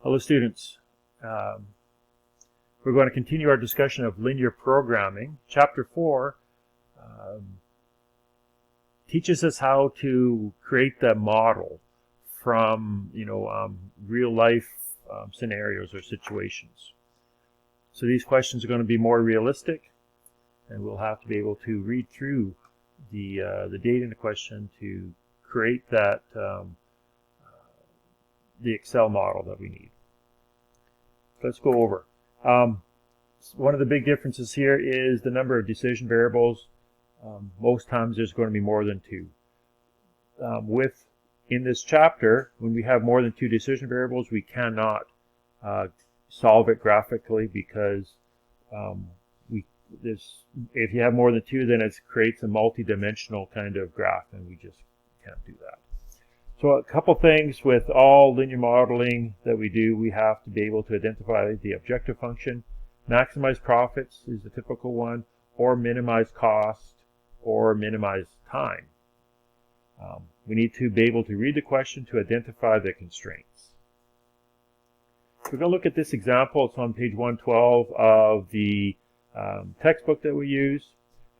Hello students. We're going to continue our discussion of linear programming. Chapter 4 teaches us how to create the model from real life scenarios or situations. So these questions are going to be more realistic, and we'll have to be able to read through the data in the question to create that the Excel model that we need. Let's go over. One of the big differences here is the number of decision variables. Most times there's going to be more than two. In this chapter, when we have more than two decision variables, we cannot solve it graphically because if you have more than two, then it creates a multi-dimensional kind of graph, and we just can't do that. So a couple things with all linear modeling that we do, we have to be able to identify the objective function. Maximize profits is the typical one, or minimize cost, or minimize time. We need to be able to read the question to identify the constraints. We're going to look at this example. It's on page 112 of the textbook that we use.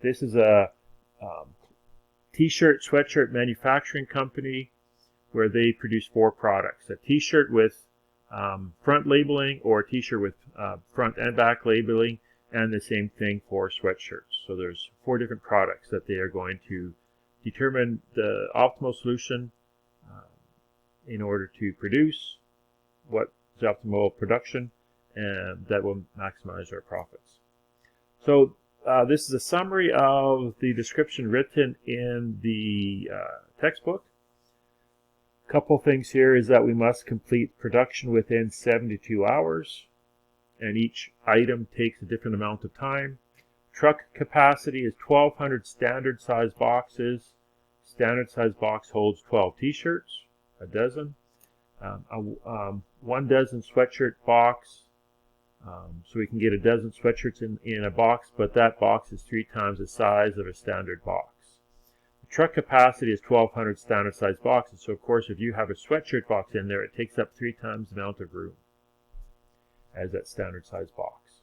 This is a t-shirt, sweatshirt manufacturing company where they produce 4 products. A t-shirt with front labeling, or a t-shirt with front and back labeling, and the same thing for sweatshirts. So there's 4 different products that they are going to determine the optimal solution in order to produce what is optimal production, and that will maximize our profits. So this is a summary of the description written in the textbook. Couple things here is that we must complete production within 72 hours, and each item takes a different amount of time. Truck capacity is 1,200 standard size boxes. Standard size box holds 12 t-shirts, a dozen. 1 dozen sweatshirt box, so we can get a dozen sweatshirts in a box, but that box is 3 times the size of a standard box. Truck capacity is 1,200 standard size boxes, so of course if you have a sweatshirt box in there, it takes up 3 times the amount of room as that standard size box.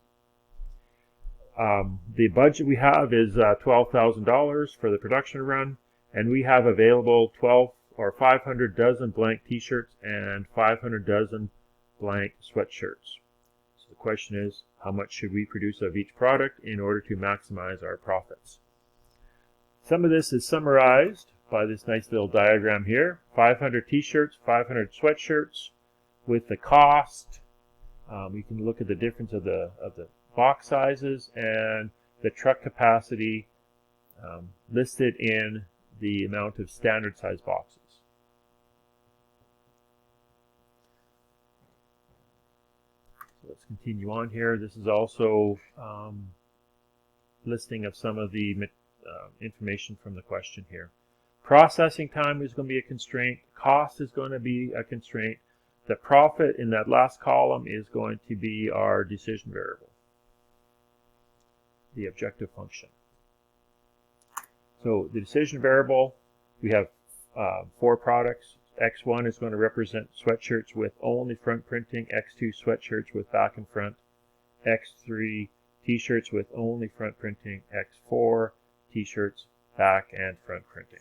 The budget we have is $12,000 for the production run, and we have available 500 dozen blank t-shirts and 500 dozen blank sweatshirts. So the question is, how much should we produce of each product in order to maximize our profits? Some of this is summarized by this nice little diagram here. 500 t-shirts, 500 sweatshirts with the cost. We can look at the difference of the box sizes and the truck capacity listed in the amount of standard size boxes. So let's continue on here. This is also listing of some of the information from the question here. Processing time is going to be a constraint. Cost is going to be a constraint. The profit in that last column is going to be our decision variable, the objective function. So the decision variable, we have 4 products. X1 is going to represent sweatshirts with only front printing. X2 sweatshirts with back and front. X3 t-shirts with only front printing. X4 t-shirts, back and front printing.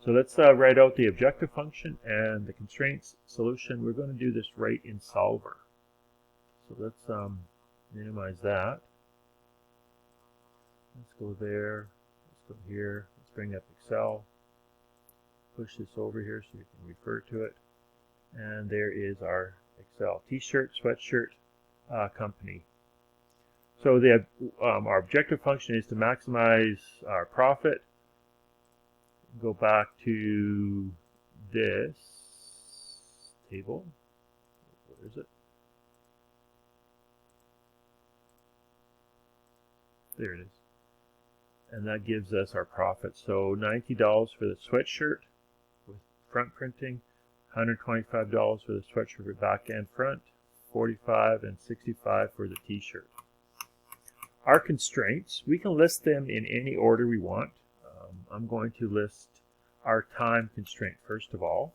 So let's write out the objective function and the constraints solution. We're going to do this right in Solver. So let's minimize that. Let's go there. Let's go here. Let's bring up Excel. Push this over here so you can refer to it. And there is our Excel t-shirt, sweatshirt company. So our objective function is to maximize our profit. Go back to this table. Where is it? There it is. And that gives us our profit. So $90 for the sweatshirt with front printing, $125 for the sweatshirt with back and front, $45 and $65 for the t-shirt. Our constraints, we can list them in any order we want. I'm going to list our time constraint first of all.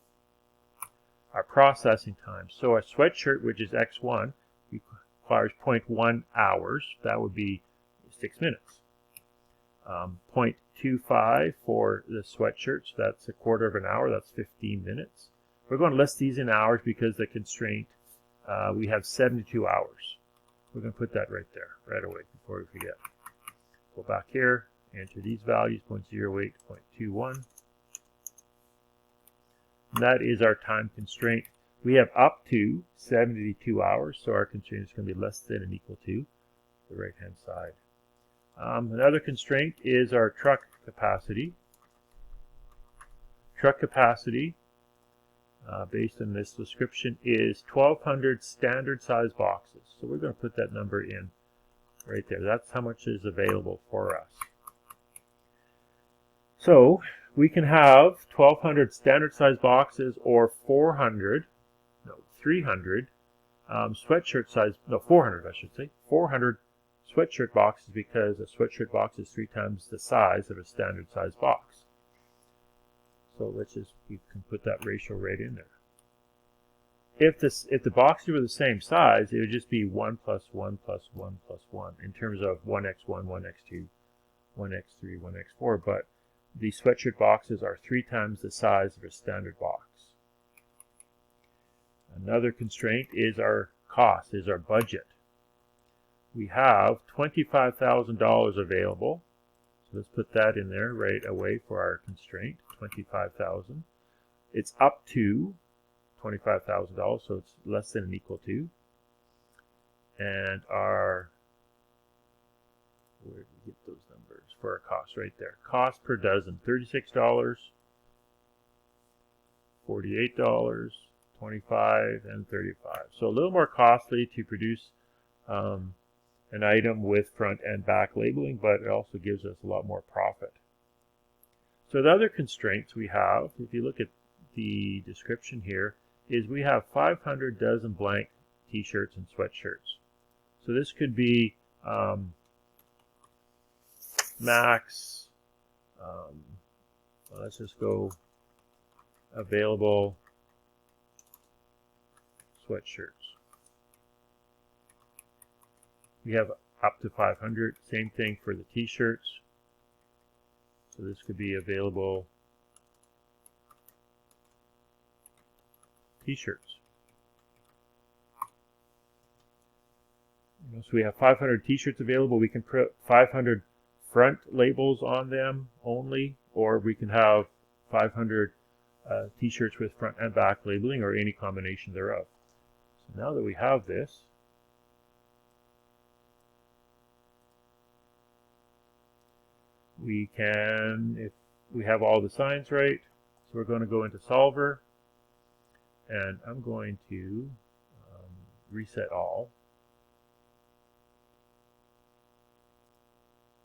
our processing time. So a sweatshirt, which is X1, requires 0.1 hours. That would be 6 minutes. 0.25 for the sweatshirts, that's a quarter of an hour, that's 15 minutes. We're going to list these in hours because the constraint, we have 72 hours. We're going to put that right there, right away, before we forget. Go back here, enter these values, 0.08, 0.21. And that is our time constraint. We have up to 72 hours, so our constraint is going to be less than and equal to the right-hand side. Another constraint is our truck capacity. Truck capacity, based on this description, is 1,200 standard size boxes. So we're going to put that number in right there. That's how much is available for us. So we can have 1,200 standard size boxes or 300 sweatshirt size, 400 I should say, 400 sweatshirt boxes, because a sweatshirt box is 3 times the size of a standard size box. So we can put that ratio right in there. If the boxes were the same size, it would just be 1 plus 1 plus 1 plus 1 in terms of 1x1, 1x2, 1x3, 1x4, but the sweatshirt boxes are 3 times the size of a standard box. Another constraint is our cost, is our budget. We have $25,000 available. So let's put that in there right away for our constraint, $25,000. It's up to $25,000, so it's less than and equal to. And our, where did we get those numbers for our cost right there? Cost per dozen, $36, $48, $25, and $35. So a little more costly to produce an item with front and back labeling, but it also gives us a lot more profit. So the other constraints we have, if you look at the description here, is we have 500 dozen blank t-shirts and sweatshirts. So this could be max, let's just go available sweatshirts. We have up to 500. Same thing for the t-shirts. So this could be available t-shirts. So we have 500 t-shirts available. We can put 500 front labels on them only, or we can have 500 t-shirts with front and back labeling, or any combination thereof. So now that we have this, we can, if we have all the signs right, so we're going to go into Solver, and I'm going to reset all,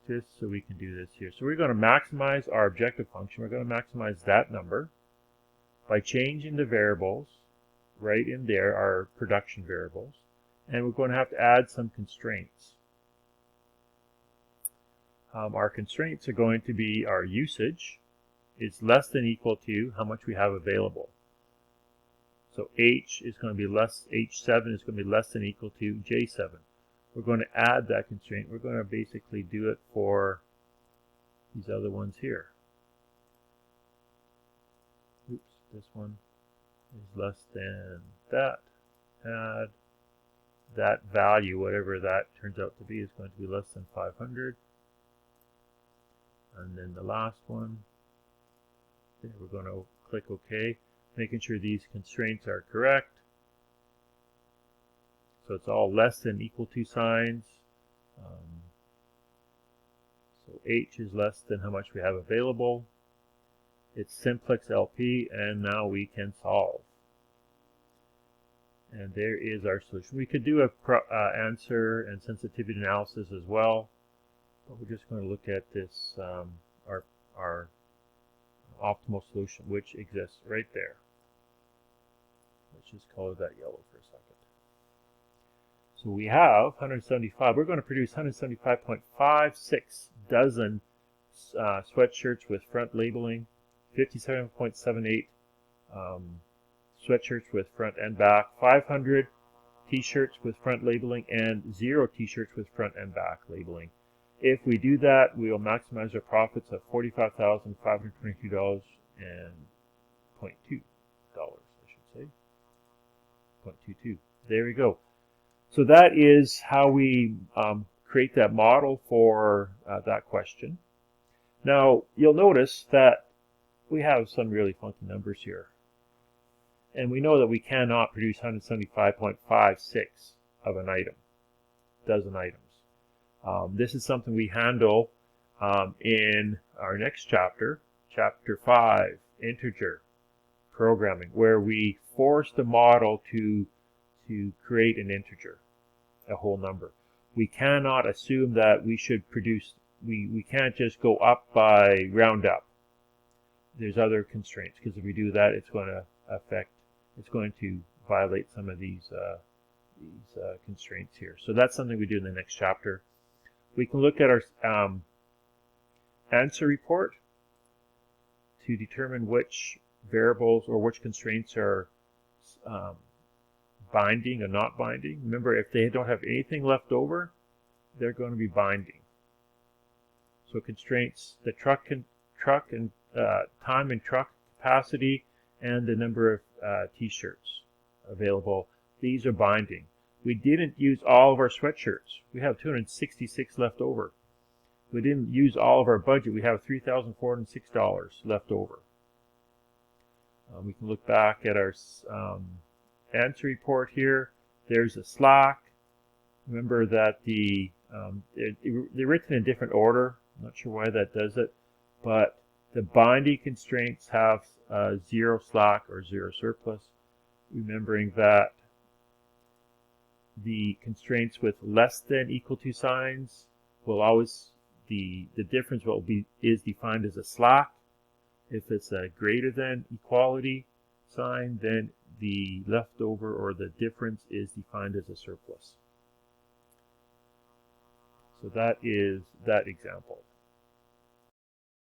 just so we can do this here. So we're going to maximize our objective function. We're going to maximize that number by changing the variables right in there, our production variables, and we're going to have to add some constraints. Our constraints are going to be our usage is less than equal to how much we have available. So H is going to be less, H7 is going to be less than equal to J7. We're going to add that constraint. We're going to basically do it for these other ones here. Oops, this one is less than that. Add that value, whatever that turns out to be, is going to be less than 500. And then the last one, we're going to click OK, making sure these constraints are correct. So it's all less than equal to signs. So H is less than how much we have available. It's simplex LP, and now we can solve. And there is our solution. We could do a answer and sensitivity analysis as well, but we're just going to look at this, our optimal solution, which exists right there. Let's just color that yellow for a second. So we have 175. We're going to produce 175.56 dozen sweatshirts with front labeling, 57.78 sweatshirts with front and back, 500 t-shirts with front labeling, and 0 t-shirts with front and back labeling. If we do that, we will maximize our profits of $45,522 and $0.2, I should say. 0.22. There we go. So that is how we create that model for that question. Now, you'll notice that we have some really funky numbers here. And we know that we cannot produce 175.56 of an item, dozen items. This is something we handle in our next chapter, Chapter 5, Integer Programming, where we force the model to create an integer, a whole number. We cannot assume that we should produce, we can't just go up by round up. There's other constraints, because if we do that, it's going to violate some of these constraints here. So that's something we do in the next chapter. We can look at our answer report to determine which variables or which constraints are binding or not binding. Remember, if they don't have anything left over, they're going to be binding. So constraints, the truck and time and truck capacity, and the number of t-shirts available, these are binding. We didn't use all of our sweatshirts. We have 266 left over. We didn't use all of our budget. We have $3,406 left over. We can look back at our answer report here. There's a slack. Remember that they're written in different order. I'm not sure why that does it, but the binding constraints have 0 slack or 0 surplus. Remembering that the constraints with less than equal to signs will always, the difference is defined as a slack. If it's a greater than equality sign, then the leftover or the difference is defined as a surplus. So that is that example.